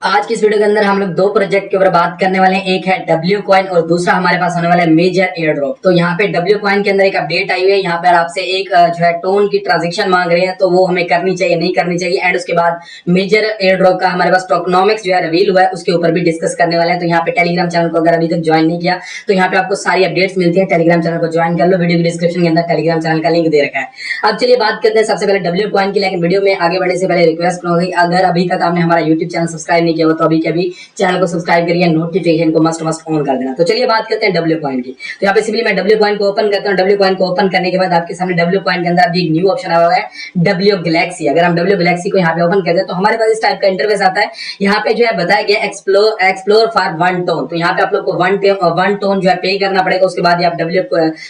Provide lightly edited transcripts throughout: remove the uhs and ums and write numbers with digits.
आज की इस वीडियो के अंदर हम लोग दो प्रोजेक्ट के ऊपर बात करने वाले हैं। एक है डब्ल्यू कॉइन और दूसरा हमारे पास होने वाला है मेजर एयर ड्रॉप। तो यहाँ पे डब्ल्यू कॉइन के अंदर एक अपडेट आई हुई है। यहाँ पर आपसे एक जो है टोन की ट्रांजेक्शन मांग रहे हैं, तो वो हमें करनी चाहिए नहीं करनी चाहिए। एंड उसके बाद मेजर एयर ड्रॉप का हमारे पास टोकनॉमिक्स जो है रिवील हुआ है, उसके ऊपर भी डिस्कस करने वाले हैं। तो यहाँ पे टेलीग्राम चैनल को अगर अभी तक ज्वाइन नहीं किया तो यहाँ पे आपको सारी अपडेट्स मिलती है। टेलीग्राम चैनल को ज्वाइन कर लो, वीडियो की डिस्क्रिप्शन के अंदर टेलीग्राम चैनल का लिंक दे रखा है। अब चलिए बात करते हैं सबसे पहले डब्ल्यू कॉइन की। लेकिन वीडियो में आगे बढ़ने से पहले रिक्वेस्ट करूंगी, अगर अभी तक आपने हमारा यूट्यूब चैनल सब्सक्राइब नहीं किया हो तो अभी के अभी चैनल को सब्सक्राइब करिए, नोटिफिकेशन को मस्ट ऑन कर देना। तो चलिए बात करते हैं डब्ल्यू कॉइन की। तो यहाँ पे सिंपली मैं डब्ल्यू कॉइन को ओपन करता हूँ। डब्ल्यू कॉइन को ओपन करने के बाद आपके सामने डब्ल्यू कॉइन के अंदर अभी एक न्यू ऑप्शन आया हुआ है, डब्ल्यू गैलेक्सी। अगर हम डब्ल्यू गैलेक्सी को यहाँ पे ओपन करते हैं तो हमारे पास इस टाइप का इंटरफेस आता है। यहाँ पे जो है बताया गया एक्सप्लोर फॉर वन टोन। तो यहाँ पे आप लोग को वन टोन जो है पे करना पड़ेगा। उसके बाद आप डब्ल्यू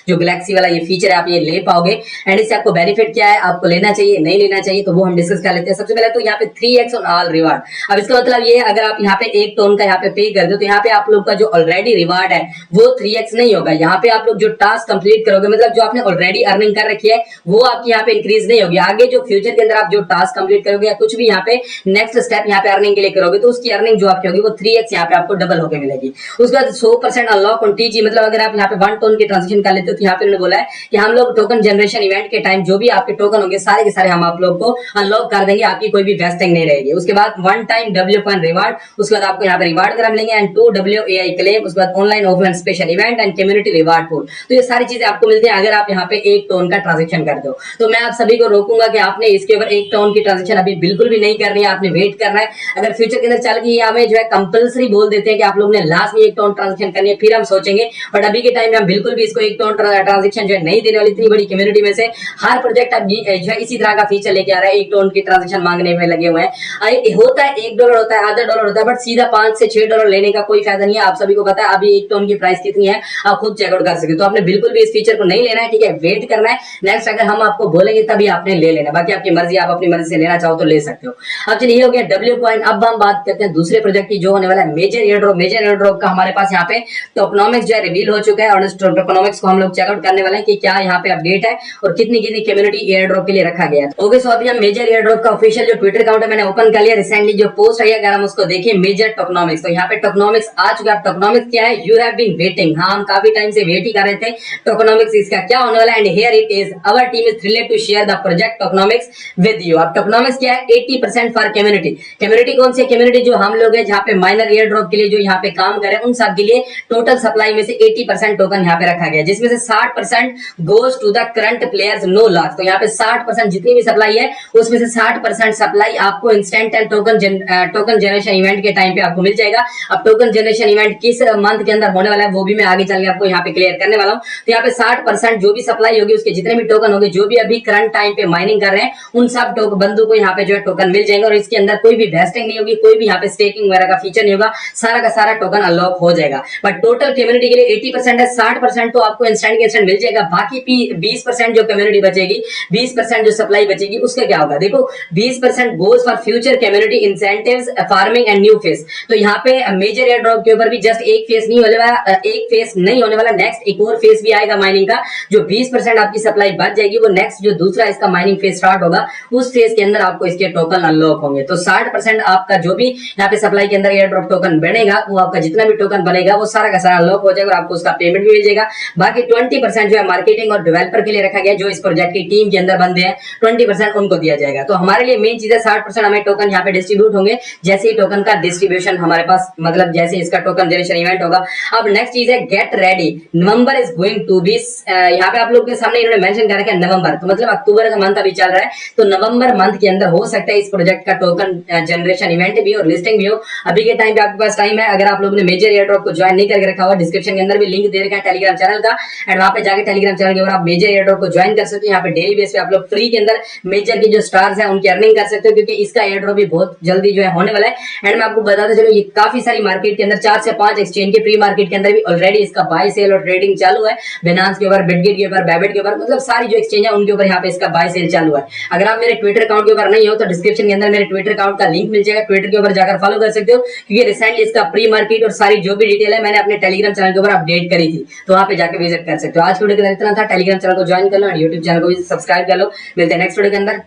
जो गैलेक्सी वाला ये फीचर है आप ये ले पाओगे। एंड इससे आपको बेनिफिट क्या है, आपको लेना चाहिए नहीं लेना चाहिए, तो वो हम डिस्कस कर लेते हैं। सबसे पहले तो यहाँ पे 3x ऑन ऑल रिवार्ड। अब इसका मतलब ये है, अगर आप यहाँ पे एक टोन का यहाँ पे पे कर दो तो यहाँ पे आप लोग का जो ऑलरेडी रिवार्ड है वो 3x नहीं होगा। यहाँ पे आप लोग जो टास्क कंप्लीट करोगे, मतलब जो आपने ऑलरेडी अर्निंग कर रखी है, वो आपकी यहाँ पे इंक्रीज नहीं होगी। आगे जो फ्यूचर के अंदर आप जो टास्क कंप्लीट करोगे या कुछ भी यहाँ पे नेक्स्ट स्टेप यहाँ पे अर्निंग के लिए करोगे, तो उसकी अर्निंग जो आपकी होगी वो 3x यहाँ पे आपको डबल होकर मिलेगी। उसके बाद 100% अनलॉक ऑन टीजी, मतलब अगर आप यहाँ पे 1 टोन की ट्रांजेक्शन कर लेते हो तो यहाँ पे उन्होंने बोला है कि हम लोग टोकन जनरेशन इवेंट के टाइम जो भी आपके टोकन होंगे सारे के सारे हम आप लोग को अनलॉक कर देंगे, आपकी कोई भी वेस्टिंग नहीं रहेगी। उसके बाद 1 टाइम डब्ल्यू कॉइन रिवार्ड, उसके बाद आपको यहाँ पे रिवार्ड वगैरह मिलेंगे। एंड 2 WAI क्लेम, उसके बाद online offline special event and community reward pool. तो ये सारी चीजें आपको मिलती है अगर आप यहाँ पे एक टोन का ट्रांजेक्शन करते हो। तो मैं आप सभी को रोकूंगा कि आपने इसके ऊपर एक टोन की ट्रांजेक्शन अभी बिल्कुल भी नहीं करनी है, आपने वेट करना है। अगर फ्यूचर के अंदर चल के हमें जो है कंपल्सरी बोल देते हैं कि आप लोगों ने लास्ट में एक टोन ट्रांजेक्शन करनी है, फिर हम सोचेंगे। बट अभी के टाइम में हम बिल्कुल भी इसको एक टोन ट्रांजेक्शन जो है नहीं देने वाली। इतनी बड़ी कम्युनिटी में से हर प्रोजेक्ट अब जो है इसी तरह का फीचर लेके आ रहा है, एक टोन की ट्रांजेक्शन मांगने में लगे हुए हैं। होता है $1 होता है, $0.5 होता है, बट सीधा $5 से $6 लेने का कोई फायदा नहीं है। आप सभी को पता है अभी एक टोन की प्राइस कितनी है, आप खुद चेकआउट कर सकते हो। तो आपने बिल्कुल भी इस फीचर को नहीं लेना है, ठीक है, वेट करना है। नेक्स्ट अगर हम आपको बोलेंगे तभी आपने ले लेना, बाकी आपकी मर्जी, आप अपनी मर्जी से लेना चाहो तो ले सकते हो। अब चलिए ये हो गया डब्ल्यू कॉइन। अब हम बात करते हैं दूसरे प्रोजेक्ट की जो होने वाला है major air drop. Major air drop का हमारे पास यहाँ पे टोकनॉमिक्स जो है रिवील हो चुका है और इस टोकनॉमिक्स को हम लोग चेकआउट करने वाले हैं कि क्या यहाँ पे अपडेट है और कितनी कितनी कम्युनिटी एयर ड्रॉप के लिए रखा गया है। ओके, सो अभी हम मेजर एयर ड्रॉप का ऑफिशियल जो ट्विटर अकाउंट है मैंने ओपन कर लिया। रिसेंटली जो पोस्ट आई है अगर हम उसको देखें, मेजर टोकनॉमिक्स, तो यहाँ पे टोकनॉमिक्स आ चुका है। टोकनॉमिक्स क्या है, यू हैव बीन वेटिंग। हाँ, हम काफी टाइम से वेट ही कर रहे थे टोकनॉमिक्स इसका क्या होने वाला है। And here it is, our team is thrilled to share the project tokenomics with you. अब टोकनॉमिक्स क्या है, 80% फॉर कम्युनिटी। कम्युनिटी कौन सी कम्युनिटी, जो हम लोग है जहाँ पे माइनर एयर ड्रॉप के लिए जो यहाँ पे काम करें, उन सब के लिए टोटल सप्लाई में से 80% टोकन यहाँ पे रखा गया, जिसमें से 60% goes to the current players no loss. तो यहाँ पे 60% जितनी भी सप्लाई है उसमें से 60% सप्लाई आपको instant and token generation event के टाइम पे आपको मिल जाएगा। अब टोकन जनरेशन इवेंट किस मंथ के अंदर होने वाला है वो भी मैं आगे चल के आपको यहाँ पे क्लियर करने वाला हूँ। तो यहाँ पे 60% जो भी सप्लाई होगी उसके जितने भी टोकन होंगे, जो भी अभी करंट टाइम पे माइनिंग कर रहे हैं, उन सब बंदों को यहाँ पे जो है टोकन मिल जाएंगे। और इसके अंदर कोई भी वेस्टिंग नहीं होगी, कोई भी यहाँ पे स्टेकिंग वगैरह का फीचर नहीं होगा, सारा का सारा टोकन अनलॉक हो जाएगा। बट टोटल कम्युनिटी के लिए 80% है, 60% तो आपको इंस्टेंट के इंस्टेंट मिल जाएगा। बाकी 20% जो कम्युनिटी बचेगी, 20% जो सप्लाई बचेगी, उसका क्या होगा, देखो 20% goes for future community incentives, farming and new face. तो यहाँ पे मेजर एयर ड्रॉप के ऊपर भी जस्ट एक फेस नहीं होने वाला, नेक्स्ट एक और फेस भी आएगा माइनिंग का। जो 20% आपकी सप्लाई बच जाएगी, वो नेक्स्ट जो दूसरा इसका माइनिंग फेस स्टार्ट होगा, उस फेस के अंदर आपको इसके टोकन अनलॉक होंगे। तो 60% आपका जो भी यहाँ पे सप्लाई के अंदर एयर ड्रॉप टोकन बनेगा, वो आपका जितना भी टोकन बनेगा वो सारा का सारा अनलॉक हो जाएगा और आपको उसका पेमेंट भी मिल जाएगा। बाकी 20% जो है मार्केटिंग और डेवलपर के लिए रखा गया, जो इस प्रोजेक्ट की टीम के अंदर बंदे हैं, 20% उनको दिया जाएगा। तो हमारे लिए मेन चीज है 60% हमें टोकन यहाँ पे डिस्ट्रीब्यूट होंगे जैसे ही टोकन का डिस्ट्रीब्यूशन हमारे पास, मतलब जैसे इसका टोकन जनरेशन इवेंट होगा। अब नेक्स्ट चीज है get ready, November is going to be, यहाँ पे आप लोग के सामने इन्होंने मेंशन कर रखा है नवंबर, तो मतलब अक्टूबर का मंथ अभी चल रहा है, तो नवंबर मंथ के अंदर हो सकता है इस प्रोजेक्ट का टोकन जनरेशन इवेंट भी और लिस्टिंग भी हो। अभी के टाइम पे आपके पास टाइम है। अगर आप लोगों ने मेजर एयर ड्रॉप को ज्वाइन नहीं करके रखा हुआ, डिस्क्रिप्शन के अंदर भी लिंक दे रखा है टेलीग्राम चैनल का, एंड वहां पे जाकर टेलीग्राम चैनल के ऊपर आप मेजर एयर ड्रॉप को ज्वाइन कर सकते हो। यहाँ पे डेली बेस पे आप लोग फ्री के अंदर मेजर की जो स्टार्स है उनकी अर्निंग कर सकते हो, क्योंकि इसका एयर ड्रॉप भी बहुत जल्दी जो है होने वाला है। एंड मैं आपको बताता चलो, ये काफी सारी मार्केट के अंदर 4 से 5 एक्सचेंज के प्री मार्केट के अंदर भी ऑलरेडी इसका बाय सेल और ट्रेडिंग चालू है। बिनांस के ऊपर, बिटगेट के ऊपर, बैबिट के ऊपर, मतलब सारी जो एक्सचेंज है उनके ऊपर यहाँ पे इसका बाय सेल चालू है। अगर आप मेरे ट्विटर अकाउंट के ऊपर नहीं हो तो डिस्क्रिप्शन के अंदर मेरे ट्विटर अकाउंट का लिंक मिल जाएगा, ट्विटर के ऊपर जाकर फॉलो कर सकते हो, क्योंकि रिसेंटली इसका प्री मार्केट और सारी जो भी डिटेल है मैंने अपने टेलीग्राम चैनल के ऊपर अपडेट करी थी, तो वहां पे जाकर विजिट कर सकते हो। आज वीडियो के अंदर इतना था, टेलीग्राम चैनल को ज्वाइन कर लो और यूट्यूब चैनल को भी सब्सक्राइब कर लो। मिलते हैं नेक्स्ट वीडियो के अंदर।